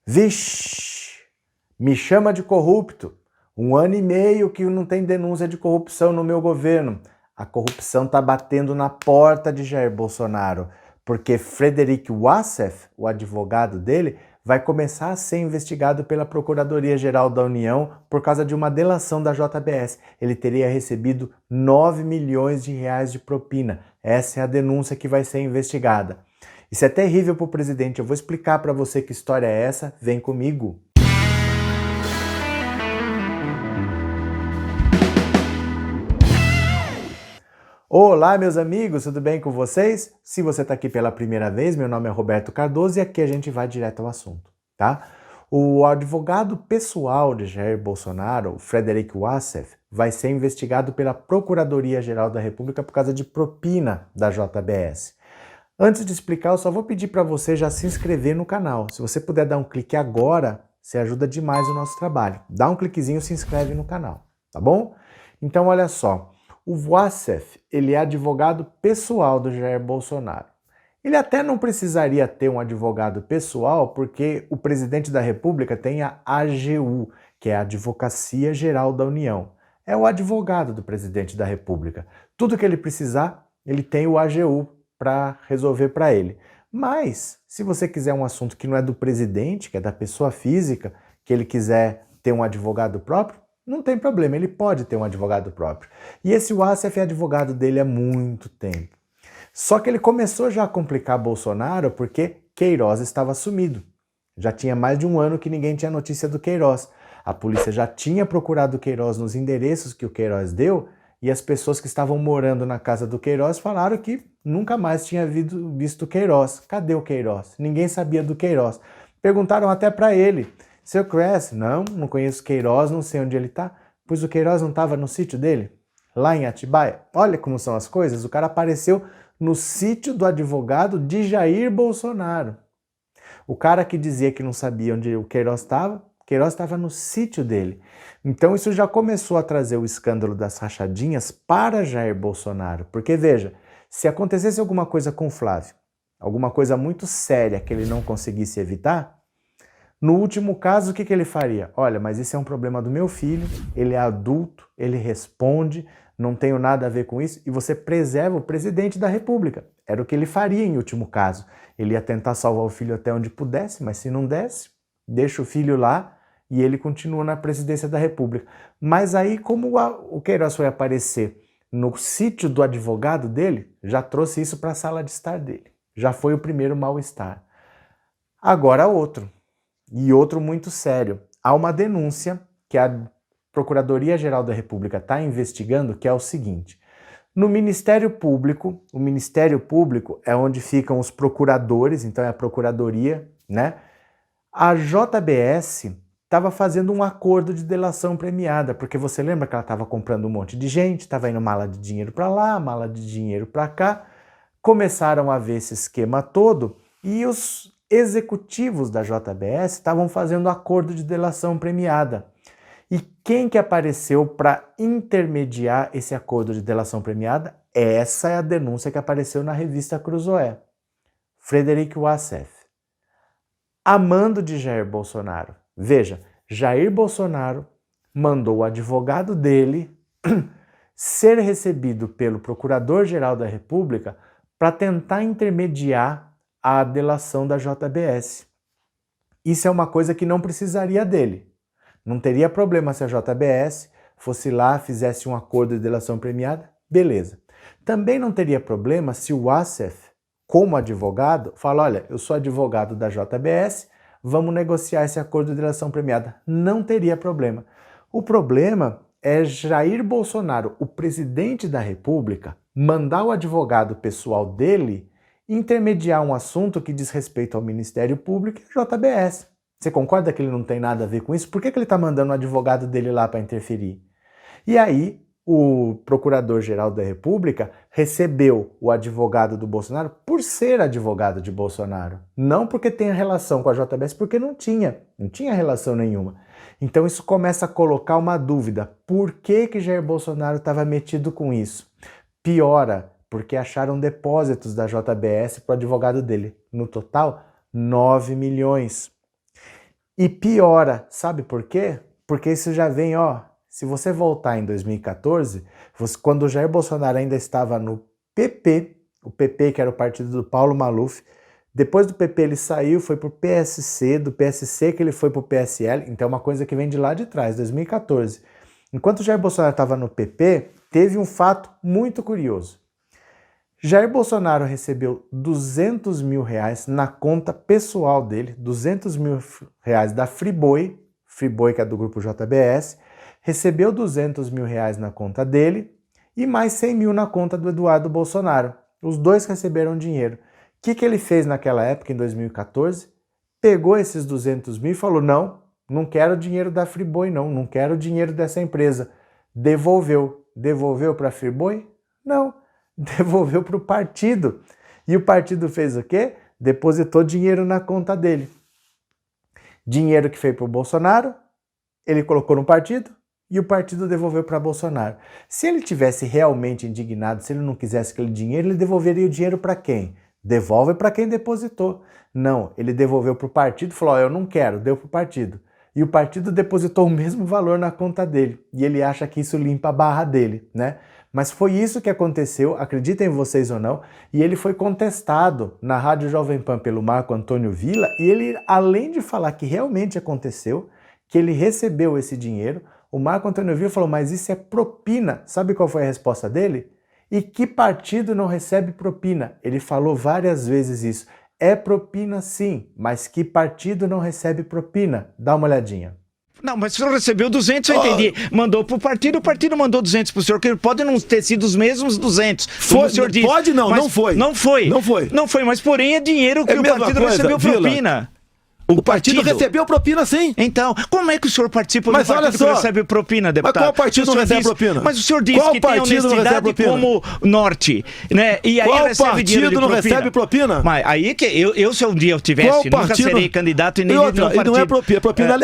Vixe, me chama de corrupto. 1 ano e meio que não tem denúncia de corrupção no meu governo. A corrupção está batendo na porta de Jair Bolsonaro, porque Frederic Wassef, o advogado dele, vai começar a ser investigado pela Procuradoria-Geral da União por causa de uma delação da JBS. Ele teria recebido 9 milhões de reais de propina. Essa é a denúncia que vai ser investigada. Isso é terrível para o presidente. Eu vou explicar para você que história é essa. Vem comigo. Olá, meus amigos, tudo bem com vocês? Se você está aqui pela primeira vez, meu nome é Roberto Cardoso e aqui a gente vai direto ao assunto, tá? O advogado pessoal de Jair Bolsonaro, Frederic Wassef, vai ser investigado pela Procuradoria-Geral da República por causa de propina da JBS. Antes de explicar, eu só vou pedir para você já se inscrever no canal. Se você puder dar um clique agora, você ajuda demais o nosso trabalho. Dá um cliquezinho e se inscreve no canal, tá bom? Então, olha só. O Wassef, ele é advogado pessoal do Jair Bolsonaro. Ele até não precisaria ter um advogado pessoal porque o presidente da República tem a AGU, que é a Advocacia Geral da União. É o advogado do presidente da República. Tudo que ele precisar, ele tem o AGU para resolver para ele. Mas, se você quiser um assunto que não é do presidente, que é da pessoa física, que ele quiser ter um advogado próprio, não tem problema, ele pode ter um advogado próprio. E esse Wassef é advogado dele há muito tempo. Só que ele começou já a complicar Bolsonaro porque Queiroz estava sumido. Já tinha mais de 1 ano que ninguém tinha notícia do Queiroz. A polícia já tinha procurado o Queiroz nos endereços que o Queiroz deu e as pessoas que estavam morando na casa do Queiroz falaram que nunca mais tinha visto o Queiroz. Cadê o Queiroz? Ninguém sabia do Queiroz. Perguntaram até para ele. Seu Cresce, não conheço Queiroz, não sei onde ele está. Pois o Queiroz não estava no sítio dele? Lá em Atibaia? Olha como são as coisas. O cara apareceu no sítio do advogado de Jair Bolsonaro. O cara que dizia que não sabia onde o Queiroz estava no sítio dele. Então isso já começou a trazer o escândalo das rachadinhas para Jair Bolsonaro. Porque veja, se acontecesse alguma coisa com o Flávio, alguma coisa muito séria que ele não conseguisse evitar, no último caso, o que ele faria? Olha, mas isso é um problema do meu filho, ele é adulto, ele responde, não tenho nada a ver com isso, e você preserva o presidente da República. Era o que ele faria em último caso. Ele ia tentar salvar o filho até onde pudesse, mas se não desse, deixa o filho lá e ele continua na presidência da República. Mas aí, como o Queiroz foi aparecer no sítio do advogado dele, já trouxe isso para a sala de estar dele. Já foi o primeiro mal-estar. Agora outro. E outro muito sério. Há uma denúncia que a Procuradoria-Geral da República está investigando, que é o seguinte. No Ministério Público, o Ministério Público é onde ficam os procuradores, então é a Procuradoria, né? A JBS estava fazendo um acordo de delação premiada, porque você lembra que ela estava comprando um monte de gente, estava indo mala de dinheiro para lá, mala de dinheiro para cá. Começaram a ver esse esquema todo e os executivos da JBS estavam fazendo acordo de delação premiada. E quem que apareceu para intermediar esse acordo de delação premiada? Essa é a denúncia que apareceu na revista Cruzoé. Frederic Wassef. Amando de Jair Bolsonaro. Veja, Jair Bolsonaro mandou o advogado dele ser recebido pelo Procurador-Geral da República para tentar intermediar a delação da JBS. Isso é uma coisa que não precisaria dele. Não teria problema se a JBS fosse lá, fizesse um acordo de delação premiada, beleza. Também não teria problema se o Wassef, como advogado, fala, olha, eu sou advogado da JBS, vamos negociar esse acordo de delação premiada. Não teria problema. O problema é Jair Bolsonaro, o presidente da República, mandar o advogado pessoal dele intermediar um assunto que diz respeito ao Ministério Público e ao JBS. Você concorda que ele não tem nada a ver com isso? Por que ele está mandando o advogado dele lá para interferir? E aí, o Procurador-Geral da República recebeu o advogado do Bolsonaro por ser advogado de Bolsonaro. Não porque tenha relação com a JBS, porque não tinha relação nenhuma. Então isso começa a colocar uma dúvida. Por que Jair Bolsonaro estava metido com isso? Piora, porque acharam depósitos da JBS para o advogado dele. No total, 9 milhões. E piora, sabe por quê? Porque isso já vem, ó, se você voltar em 2014, quando o Jair Bolsonaro ainda estava no PP, o PP que era o partido do Paulo Maluf, depois do PP ele saiu, foi pro PSC, do PSC que ele foi pro PSL, então é uma coisa que vem de lá de trás, 2014. Enquanto o Jair Bolsonaro estava no PP, teve um fato muito curioso. Jair Bolsonaro recebeu 200 mil reais na conta pessoal dele, 200 mil reais da Friboi que é do grupo JBS, recebeu 200 mil reais na conta dele e mais 100 mil na conta do Eduardo Bolsonaro. Os dois receberam dinheiro. O que ele fez naquela época, em 2014? Pegou esses 200 mil e falou, não quero dinheiro da Friboi não quero dinheiro dessa empresa. Devolveu. Devolveu para a Friboi? Não. Devolveu para o partido. E o partido fez o quê? Depositou dinheiro na conta dele. Dinheiro que foi para o Bolsonaro, ele colocou no partido e o partido devolveu para Bolsonaro. Se ele tivesse realmente indignado, se ele não quisesse aquele dinheiro, ele devolveria o dinheiro para quem? Devolve para quem depositou. Não, ele devolveu para o partido e falou, eu não quero, deu para o partido. E o partido depositou o mesmo valor na conta dele. E ele acha que isso limpa a barra dele, né? Mas foi isso que aconteceu, acreditem vocês ou não, e ele foi contestado na Rádio Jovem Pan pelo Marco Antônio Villa, e ele, além de falar que realmente aconteceu, que ele recebeu esse dinheiro, o Marco Antônio Villa falou, mas isso é propina. Sabe qual foi a resposta dele? E que partido não recebe propina? Ele falou várias vezes isso. É propina sim, mas que partido não recebe propina? Dá uma olhadinha. Não, mas o senhor recebeu 200, eu entendi. Mandou pro partido, o partido mandou 200 pro senhor, que pode não ter sido os mesmos 200. Foi, o senhor disse. Pode não, não foi. Não foi. Não foi. Não foi, mas porém é dinheiro que o partido recebeu propina. O partido recebeu propina, sim. Então, como é que o senhor participa do partido que recebe propina, deputado? Mas qual partido não recebe propina? Mas o senhor disse que tem honestidade como norte, né? E aí qual recebe dinheiro de propina. Qual partido não recebe propina? Mas aí que eu se um dia eu tivesse, nunca serei candidato e nem de nenhum partido. Não é propina. Propina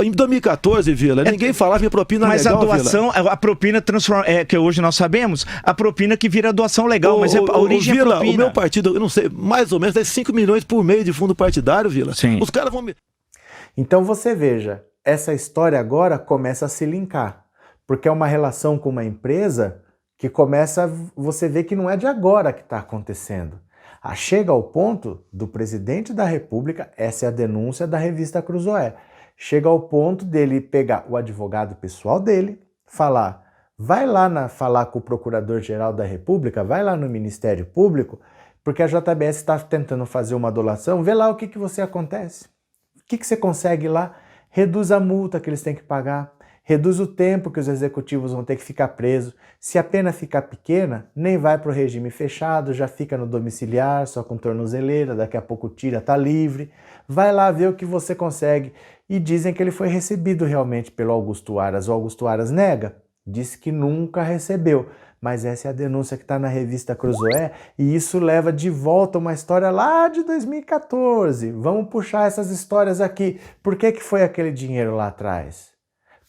em 2014, Vila, ninguém falava em propina legal, mas a doação, Vila. A propina transforma, que hoje nós sabemos, a propina que vira doação legal, mas a origem Vila, é propina. O meu partido, eu não sei, mais ou menos, é 5 milhões por mês de fundo partidário, Vila. Sim. Os caras vão me... Então você veja, essa história agora começa a se linkar, porque é uma relação com uma empresa que começa, você vê que não é de agora que está acontecendo. Chega ao ponto do presidente da República, essa é a denúncia da revista Cruzoé, chega ao ponto dele pegar o advogado pessoal dele, falar, vai lá falar com o Procurador-Geral da República, vai lá no Ministério Público, porque a JBS está tentando fazer uma delação, vê lá o que você acontece. O que você consegue lá? Reduz a multa que eles têm que pagar, reduz o tempo que os executivos vão ter que ficar presos. Se a pena ficar pequena, nem vai para o regime fechado, já fica no domiciliar, só com tornozeleira, daqui a pouco tira, tá livre. Vai lá ver o que você consegue. E dizem que ele foi recebido realmente pelo Augusto Aras. O Augusto Aras nega, disse que nunca recebeu. Mas essa é a denúncia que está na revista Cruzoé e isso leva de volta uma história lá de 2014. Vamos puxar essas histórias aqui. Por que foi aquele dinheiro lá atrás?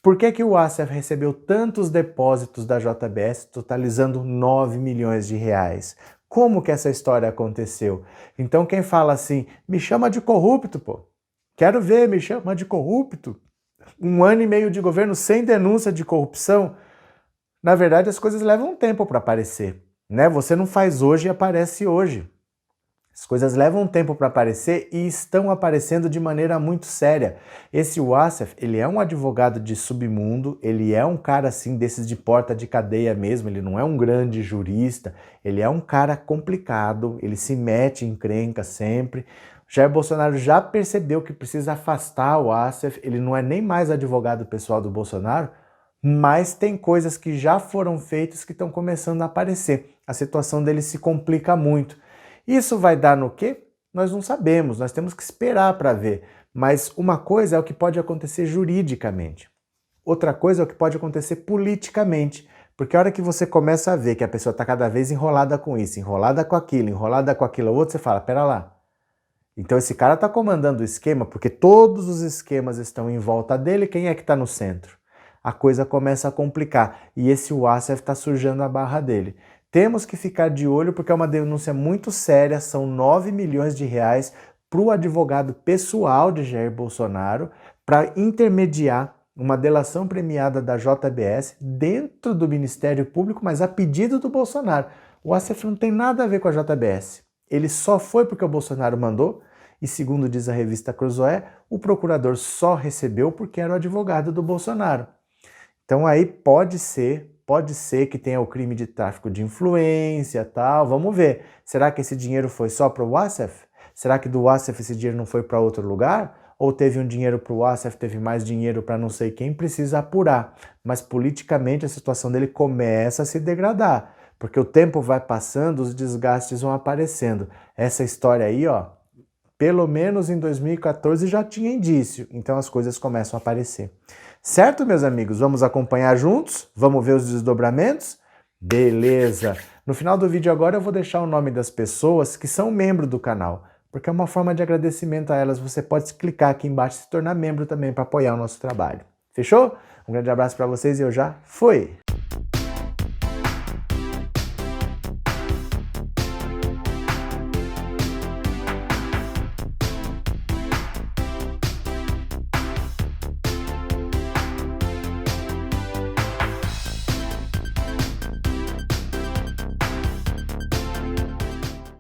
Por que o Assef recebeu tantos depósitos da JBS, totalizando 9 milhões de reais? Como que essa história aconteceu? Então quem fala assim, me chama de corrupto, pô. Quero ver, me chama de corrupto. 1 ano e meio de governo sem denúncia de corrupção. Na verdade, as coisas levam um tempo para aparecer, né? Você não faz hoje e aparece hoje. As coisas levam um tempo para aparecer e estão aparecendo de maneira muito séria. Esse Wassef, ele é um advogado de submundo, ele é um cara assim desses de porta de cadeia mesmo, ele não é um grande jurista, ele é um cara complicado, ele se mete em encrenca sempre. Jair Bolsonaro já percebeu que precisa afastar o Wassef, ele não é nem mais advogado pessoal do Bolsonaro, mas tem coisas que já foram feitas que estão começando a aparecer. A situação dele se complica muito. Isso vai dar no quê? Nós não sabemos, nós temos que esperar para ver. Mas uma coisa é o que pode acontecer juridicamente. Outra coisa é o que pode acontecer politicamente. Porque a hora que você começa a ver que a pessoa está cada vez enrolada com isso, enrolada com aquilo outro, você fala, pera lá. Então esse cara está comandando o esquema porque todos os esquemas estão em volta dele, quem é que está no centro? A coisa começa a complicar e esse Wassef está sujando a barra dele. Temos que ficar de olho porque é uma denúncia muito séria, são 9 milhões de reais para o advogado pessoal de Jair Bolsonaro para intermediar uma delação premiada da JBS dentro do Ministério Público, mas a pedido do Bolsonaro. O ASEF não tem nada a ver com a JBS. Ele só foi porque o Bolsonaro mandou, e segundo diz a revista Cruzoé, o procurador só recebeu porque era o advogado do Bolsonaro. Então aí pode ser que tenha o crime de tráfico de influência, tal, vamos ver. Será que esse dinheiro foi só para o ASEF? Será que do ASEF esse dinheiro não foi para outro lugar? Ou teve um dinheiro para o ASEF, teve mais dinheiro para não sei quem, precisa apurar. Mas politicamente a situação dele começa a se degradar, porque o tempo vai passando, os desgastes vão aparecendo. Essa história aí, ó, pelo menos em 2014 já tinha indício, então as coisas começam a aparecer. Certo, meus amigos? Vamos acompanhar juntos? Vamos ver os desdobramentos? Beleza! No final do vídeo agora eu vou deixar o nome das pessoas que são membros do canal, porque é uma forma de agradecimento a elas. Você pode clicar aqui embaixo e se tornar membro também para apoiar o nosso trabalho. Fechou? Um grande abraço para vocês e eu já fui!